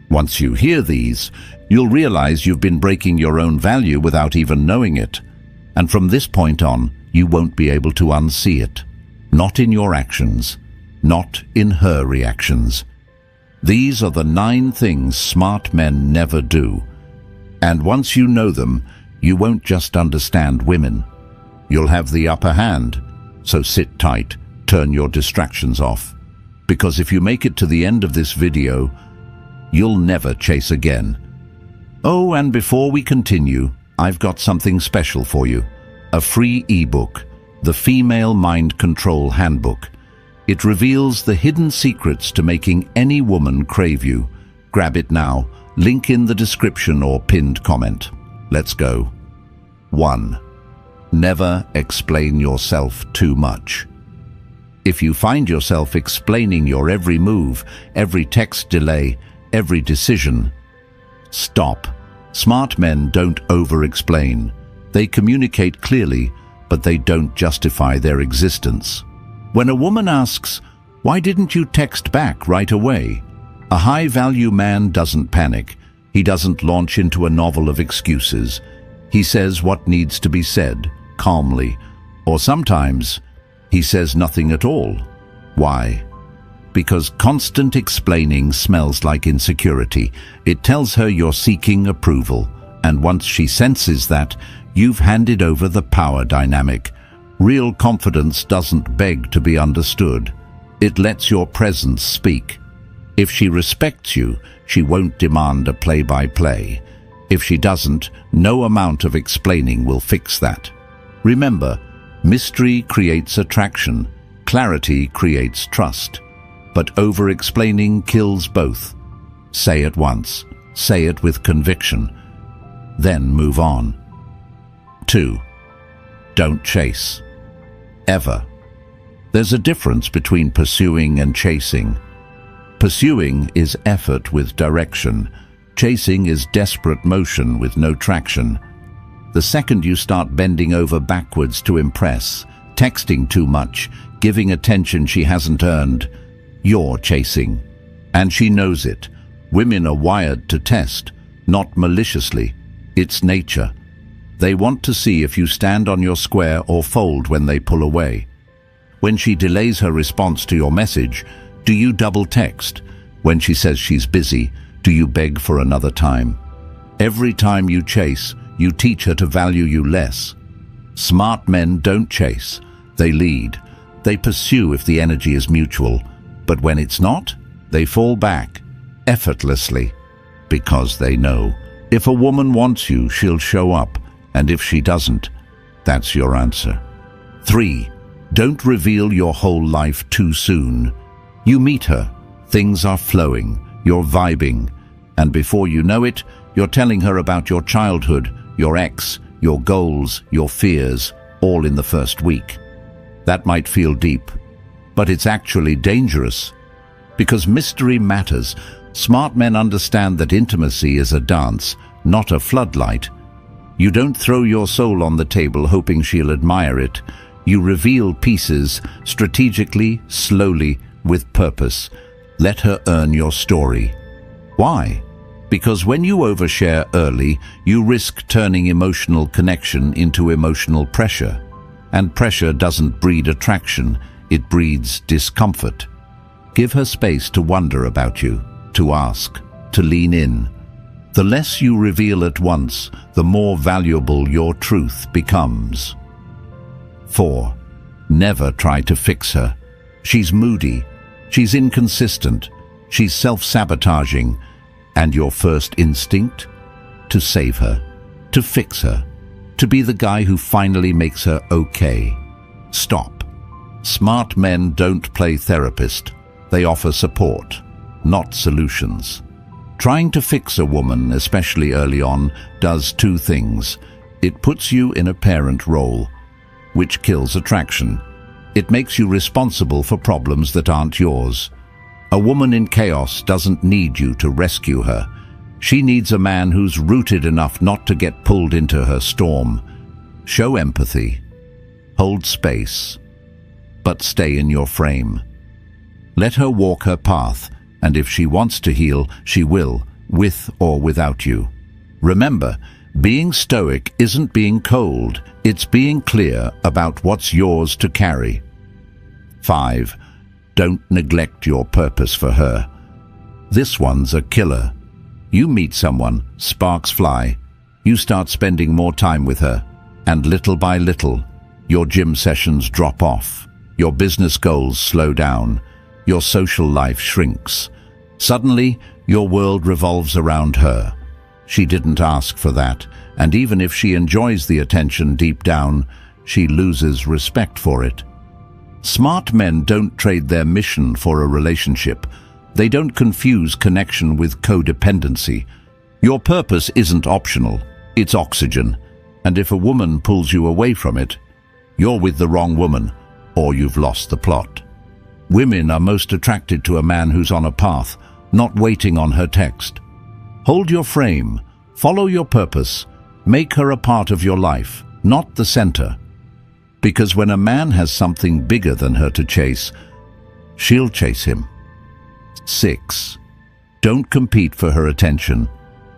Once you hear these, you'll realize you've been breaking your own value without even knowing it. And from this point on, you won't be able to unsee it. Not in your actions, not in her reactions. These are the 9 things smart men never do. And once you know them, you won't just understand women. You'll have the upper hand. So sit tight, turn your distractions off. Because if you make it to the end of this video, you'll never chase again. Oh, and before we continue, I've got something special for you. A free ebook, The Female Mind Control Handbook. It reveals the hidden secrets to making any woman crave you. Grab it now, link in the description or pinned comment. Let's go. 1. Never explain yourself too much. If you find yourself explaining your every move, every text delay, every decision, stop. Smart men don't over-explain. They communicate clearly, but they don't justify their existence. When a woman asks, "Why didn't you text back right away?" a high-value man doesn't panic. He doesn't launch into a novel of excuses. He says what needs to be said, calmly, or sometimes he says nothing at all. Why? Because constant explaining smells like insecurity. It tells her you're seeking approval, and once she senses that, you've handed over the power dynamic. Real confidence doesn't beg to be understood. It lets your presence speak. If she respects you, she won't demand a play-by-play. If she doesn't, no amount of explaining will fix that. Remember, mystery creates attraction, clarity creates trust. But over-explaining kills both. Say it once, say it with conviction, then move on. 2. Don't chase. Ever. There's a difference between pursuing and chasing. Pursuing is effort with direction. Chasing is desperate motion with no traction. The second you start bending over backwards to impress, texting too much, giving attention she hasn't earned, you're chasing. And she knows it. Women are wired to test, not maliciously. It's nature. They want to see if you stand on your square or fold when they pull away. When she delays her response to your message, do you double text? When she says she's busy, do you beg for another time? Every time you chase, you teach her to value you less. Smart men don't chase. They lead. They pursue if the energy is mutual. But when it's not, they fall back, effortlessly, because they know. If a woman wants you, she'll show up, and if she doesn't, that's your answer. 3. Don't reveal your whole life too soon. You meet her, things are flowing, you're vibing, and before you know it, you're telling her about your childhood, your ex, your goals, your fears, all in the first week. That might feel deep, but it's actually dangerous. Because mystery matters. Smart men understand that intimacy is a dance, not a floodlight. You don't throw your soul on the table hoping she'll admire it. You reveal pieces, strategically, slowly, with purpose. Let her earn your story. Why? Because when you overshare early, you risk turning emotional connection into emotional pressure. And pressure doesn't breed attraction, it breeds discomfort. Give her space to wonder about you, to ask, to lean in. The less you reveal at once, the more valuable your truth becomes. 4. Never try to fix her. She's moody, she's inconsistent, she's self-sabotaging, and your first instinct? To save her, to fix her, to be the guy who finally makes her okay. Stop. Smart men don't play therapist. They offer support, not solutions. Trying to fix a woman, especially early on, does 2 things. It puts you in a parent role, which kills attraction. It makes you responsible for problems that aren't yours. A woman in chaos doesn't need you to rescue her. She needs a man who's rooted enough not to get pulled into her storm. Show empathy. Hold space. But stay in your frame. Let her walk her path, and if she wants to heal, she will, with or without you. Remember, being stoic isn't being cold, it's being clear about what's yours to carry. 5. Don't neglect your purpose for her. This one's a killer. You meet someone, sparks fly, you start spending more time with her, and little by little, your gym sessions drop off, your business goals slow down, your social life shrinks. Suddenly, your world revolves around her. She didn't ask for that, and even if she enjoys the attention deep down, she loses respect for it. Smart men don't trade their mission for a relationship. They don't confuse connection with codependency. Your purpose isn't optional, it's oxygen. And if a woman pulls you away from it, you're with the wrong woman, or you've lost the plot. Women are most attracted to a man who's on a path, not waiting on her text. Hold your frame, follow your purpose, make her a part of your life, not the center. Because when a man has something bigger than her to chase, she'll chase him. 6. Don't compete for her attention.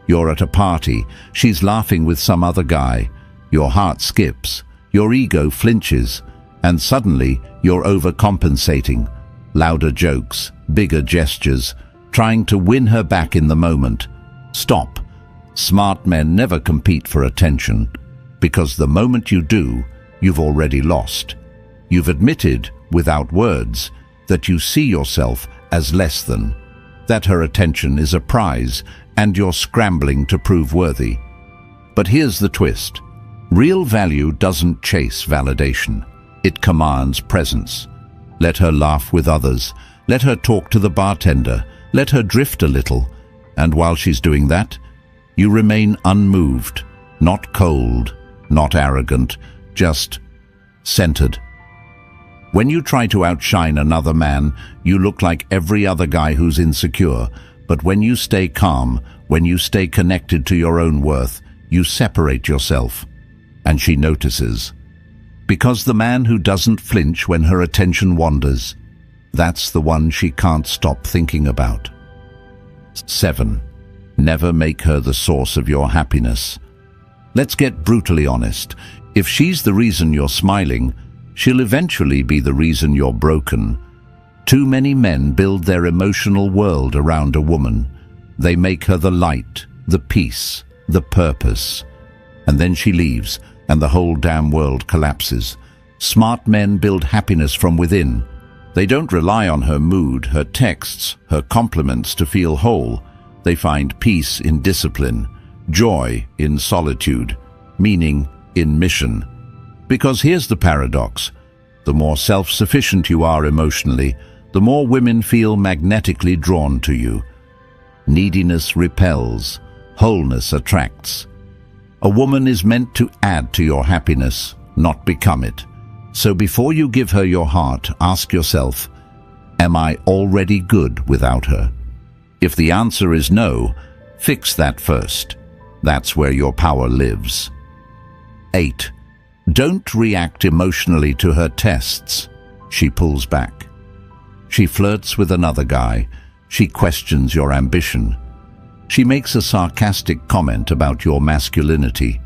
You're at a party, she's laughing with some other guy. Your heart skips, your ego flinches, and suddenly you're overcompensating. Louder jokes, bigger gestures, trying to win her back in the moment. Stop. Smart men never compete for attention, because the moment you do, you've already lost. You've admitted, without words, that you see yourself as less than, that her attention is a prize, and you're scrambling to prove worthy. But here's the twist. Real value doesn't chase validation. It commands presence. Let her laugh with others. Let her talk to the bartender. Let her drift a little. And while she's doing that, you remain unmoved, not cold, not arrogant, just centered. When you try to outshine another man, you look like every other guy who's insecure. But when you stay calm, when you stay connected to your own worth, you separate yourself. And she notices. Because the man who doesn't flinch when her attention wanders, that's the one she can't stop thinking about. 7. Never make her the source of your happiness. Let's get brutally honest. If she's the reason you're smiling, she'll eventually be the reason you're broken. Too many men build their emotional world around a woman. They make her the light, the peace, the purpose. And then she leaves, and the whole damn world collapses. Smart men build happiness from within. They don't rely on her mood, her texts, her compliments to feel whole. They find peace in discipline, joy in solitude, meaning in mission. Because here's the paradox. The more self-sufficient you are emotionally, the more women feel magnetically drawn to you. Neediness repels, wholeness attracts. A woman is meant to add to your happiness, not become it. So before you give her your heart, ask yourself, am I already good without her? If the answer is no, fix that first. That's where your power lives. 8. Don't react emotionally to her tests. She pulls back. She flirts with another guy. She questions your ambition. She makes a sarcastic comment about your masculinity.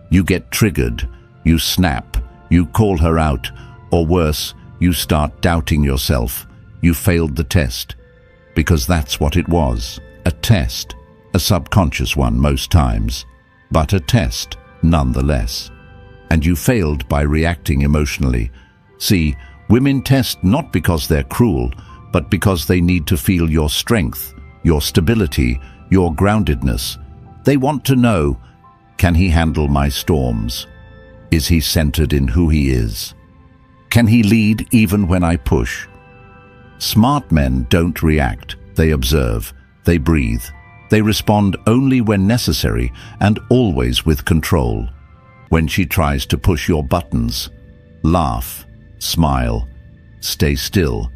You get triggered. You snap. You call her out. Or worse, you start doubting yourself. You failed the test. Because that's what it was. A test. A subconscious one most times. But a test, nonetheless. And you failed by reacting emotionally. See, women test not because they're cruel, but because they need to feel your strength, your stability, your groundedness. They want to know, can he handle my storms? Is he centered in who he is? Can he lead even when I push? Smart men don't react, they observe, they breathe. They respond only when necessary and always with control. When she tries to push your buttons, laugh, smile, stay still.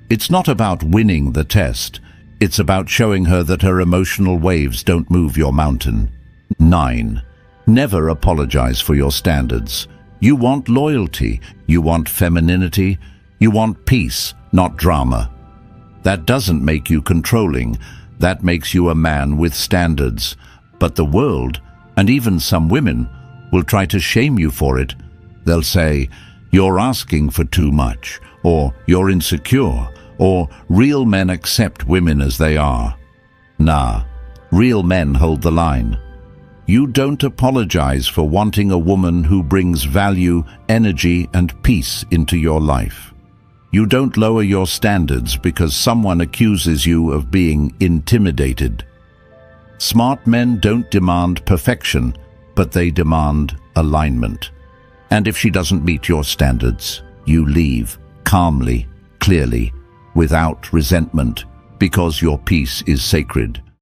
It's not about winning the test. It's about showing her that her emotional waves don't move your mountain. 9. Never apologize for your standards. You want loyalty. You want femininity. You want peace, not drama. That doesn't make you controlling. That makes you a man with standards. But the world, and even some women, will try to shame you for it. They'll say, "You're asking for too much," or "You're insecure," or "Real men accept women as they are." Nah, real men hold the line. You don't apologize for wanting a woman who brings value, energy, and peace into your life. You don't lower your standards because someone accuses you of being intimidated. Smart men don't demand perfection, but they demand alignment. And if she doesn't meet your standards, you leave calmly, clearly, without resentment, because your peace is sacred.